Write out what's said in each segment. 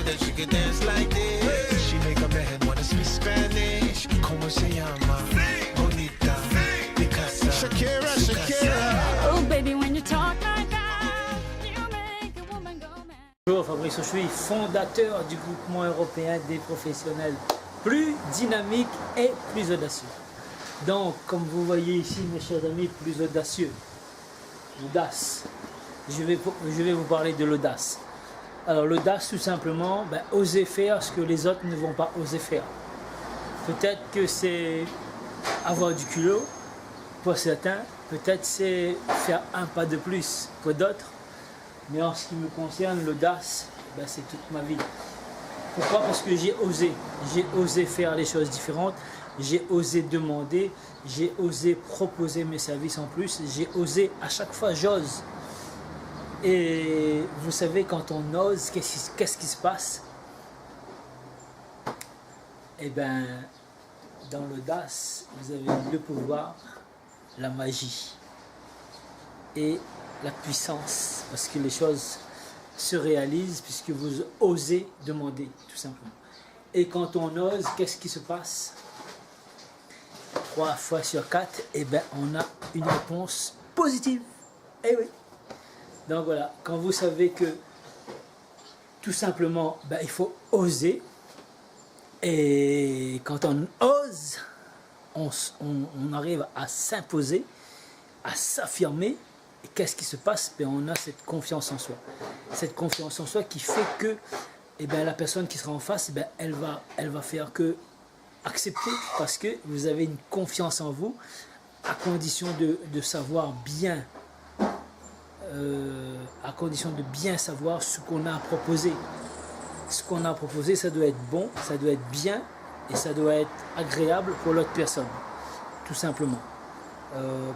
that she could dance like this. She make a man wanna speak Spanish. Como se llama? Bonita, Picasa, Shakira, Shakira. Oh baby, when you talk like that, you make a woman go mad. Bonjour, Fabrice, je suis fondateur du groupement européen des professionnels plus dynamiques et plus audacieux. Donc, comme vous voyez ici, mes chers amis, plus audacieux, l'audace. Je vais vous parler de l'audace. Alors, l'audace, tout simplement, oser faire ce que les autres ne vont pas oser faire. Peut-être que c'est avoir du culot pour certains, peut-être c'est faire un pas de plus pour d'autres. Mais en ce qui me concerne, l'audace, c'est toute ma vie. Pourquoi? Parce que j'ai osé faire les choses différentes, j'ai osé demander, j'ai osé proposer mes services en plus, j'ai osé, à chaque fois j'ose. Et vous savez, quand on ose, qu'est-ce qui se passe? Eh bien, dans l'audace, vous avez le pouvoir, la magie et la puissance, parce que les choses se réalisent puisque vous osez demander, tout simplement. Et quand on ose, qu'est-ce qui se passe? 3 fois sur 4, on a une réponse positive. Eh oui. Donc voilà, quand vous savez que tout simplement, il faut oser. Et quand on ose, on arrive à s'imposer, à s'affirmer. Et qu'est-ce qui se passe? On a cette confiance en soi. Cette confiance en soi qui fait que la personne qui sera en face, elle va faire que accepter, parce que vous avez une confiance en vous, à condition de savoir bien, à condition de bien savoir ce qu'on a à proposer. Ce qu'on a à proposer, ça doit être bon, ça doit être bien, et ça doit être agréable pour l'autre personne, tout simplement.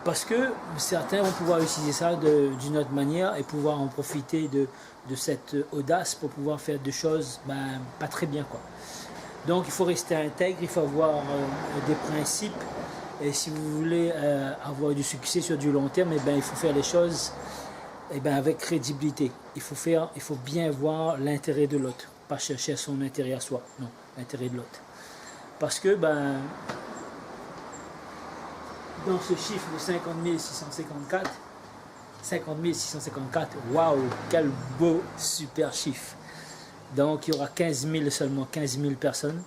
Parce que certains vont pouvoir utiliser ça d'une autre manière et pouvoir en profiter de cette audace pour pouvoir faire des choses pas très bien, quoi. Donc il faut rester intègre, il faut avoir des principes, et si vous voulez avoir du succès sur du long terme, il faut faire les choses avec crédibilité. Il faut bien voir l'intérêt de l'autre, pas chercher son intérêt à soi, non, l'intérêt de l'autre. Parce que dans ce chiffre de 50 654, waouh, quel beau super chiffre. Donc il y aura 15 000, seulement 15 000 personnes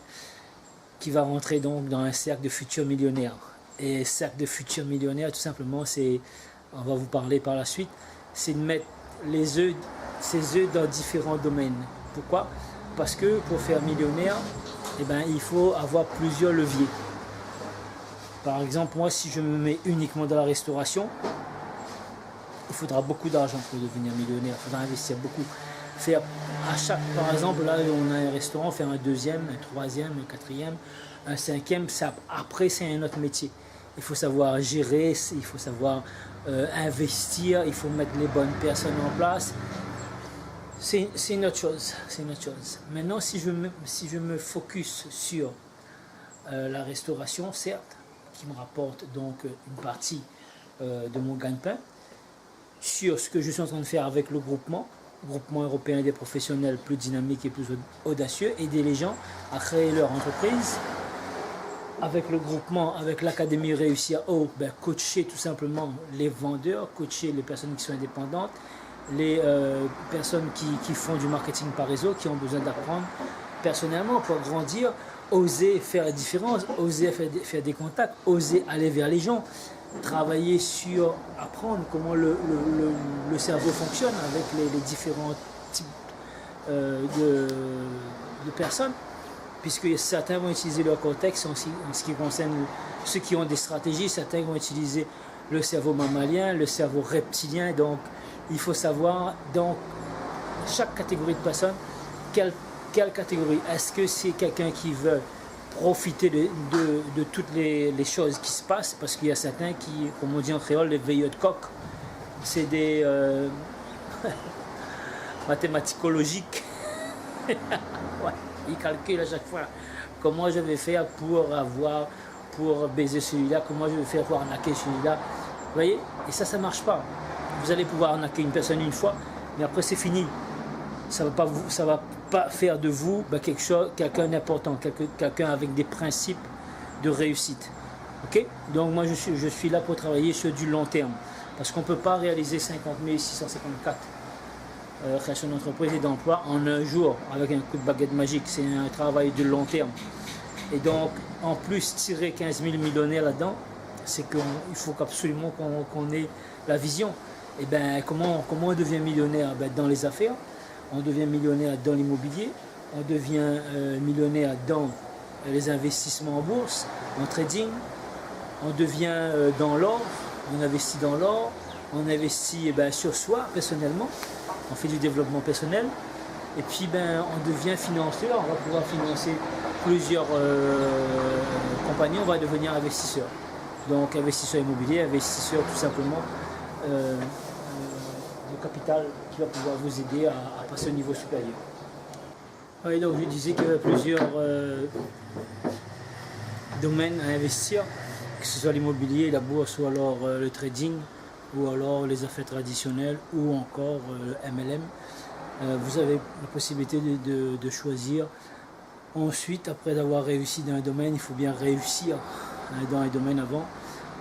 qui vont rentrer donc dans un cercle de futurs millionnaires. Et cercle de futurs millionnaires, tout simplement, on va vous parler par la suite, c'est de mettre ces œufs dans différents domaines. Pourquoi? Parce que pour faire millionnaire, il faut avoir plusieurs leviers. Par exemple, moi, si je me mets uniquement dans la restauration, il faudra beaucoup d'argent pour devenir millionnaire. Il faudra investir beaucoup. Faire à chaque, par exemple, là, on a un restaurant, faire un deuxième, un troisième, un quatrième, un cinquième, après, c'est un autre métier. Il faut savoir gérer, il faut savoir investir, il faut mettre les bonnes personnes en place. C'est une autre chose, c'est une autre chose. Maintenant, si je me focus sur la restauration, certes, qui me rapporte donc une partie de mon gagne-pain, sur ce que je suis en train de faire avec le groupement européen des professionnels plus dynamiques et plus audacieux, aider les gens à créer leur entreprise. Avec le groupement, avec l'Académie Réussir Haut, coacher tout simplement les vendeurs, coacher les personnes qui sont indépendantes, les personnes qui font du marketing par réseau, qui ont besoin d'apprendre personnellement pour grandir, oser faire la différence, oser faire des contacts, oser aller vers les gens, travailler sur apprendre comment le cerveau fonctionne avec les différents types de personnes, puisque certains vont utiliser leur cortex en ce qui concerne ceux qui ont des stratégies, certains vont utiliser le cerveau mammalien, le cerveau reptilien. Donc il faut savoir dans chaque catégorie de personnes quelle catégorie. Est-ce que c'est quelqu'un qui veut profiter de toutes les choses qui se passent, parce qu'il y a certains qui, comme on dit en créole, les veilleurs de coq, c'est des mathématicologiques. Ouais, ils calculent à chaque fois comment je vais faire pour baiser celui-là, comment je vais faire pour arnaquer celui-là. Vous voyez? Et ça marche pas. Vous allez pouvoir arnaquer une personne une fois, mais après c'est fini. Ça va pas faire de vous quelqu'un d'important, quelqu'un avec des principes de réussite. Ok? Donc moi je suis là pour travailler sur du long terme. Parce qu'on ne peut pas réaliser 50 654 créations d'entreprise et d'emploi en un jour avec un coup de baguette magique. C'est un travail de long terme. Et donc, en plus, tirer 15 000 millionnaires là-dedans, c'est qu'il faut absolument qu'on ait la vision. Et bien, comment on devient millionnaire? Ben, dans les affaires, on devient millionnaire dans l'immobilier, on devient millionnaire dans les investissements en bourse, en trading, on devient dans l'or. On investit dans l'or, on investit sur soi personnellement, on fait du développement personnel, et puis on devient financier, on va pouvoir financer plusieurs compagnies, on va devenir investisseur. Donc investisseur immobilier, investisseur tout simplement de capital qui va pouvoir vous aider à passer au niveau supérieur. Oui, donc je disais qu'il y avait plusieurs domaines à investir, que ce soit l'immobilier, la bourse, ou alors le trading, ou alors les affaires traditionnelles, ou encore le MLM. Vous avez la possibilité de choisir. Ensuite, après avoir réussi dans un domaine, il faut bien réussir dans un domaine avant,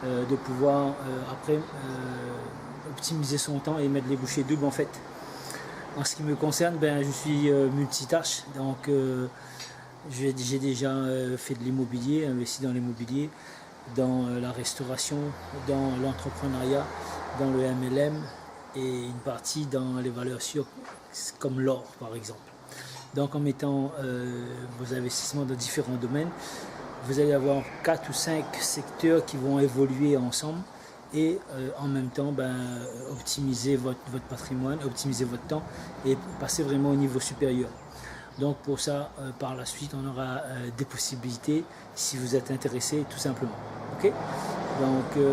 de pouvoir après optimiser son temps et mettre les bouchées doubles en fait. En ce qui me concerne, je suis multitâche, donc j'ai déjà fait de l'immobilier, investi dans l'immobilier, dans la restauration, dans l'entrepreneuriat, dans le MLM et une partie dans les valeurs sûres comme l'or par exemple. Donc en mettant vos investissements dans différents domaines, vous allez avoir 4 ou 5 secteurs qui vont évoluer ensemble et en même temps optimiser votre patrimoine, optimiser votre temps et passer vraiment au niveau supérieur. Donc pour ça, par la suite, on aura des possibilités si vous êtes intéressé tout simplement. Ok? Donc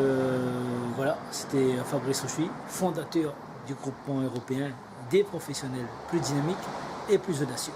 voilà, c'était Fabrice Rochui, fondateur du groupement européen des professionnels plus dynamiques et plus audacieux.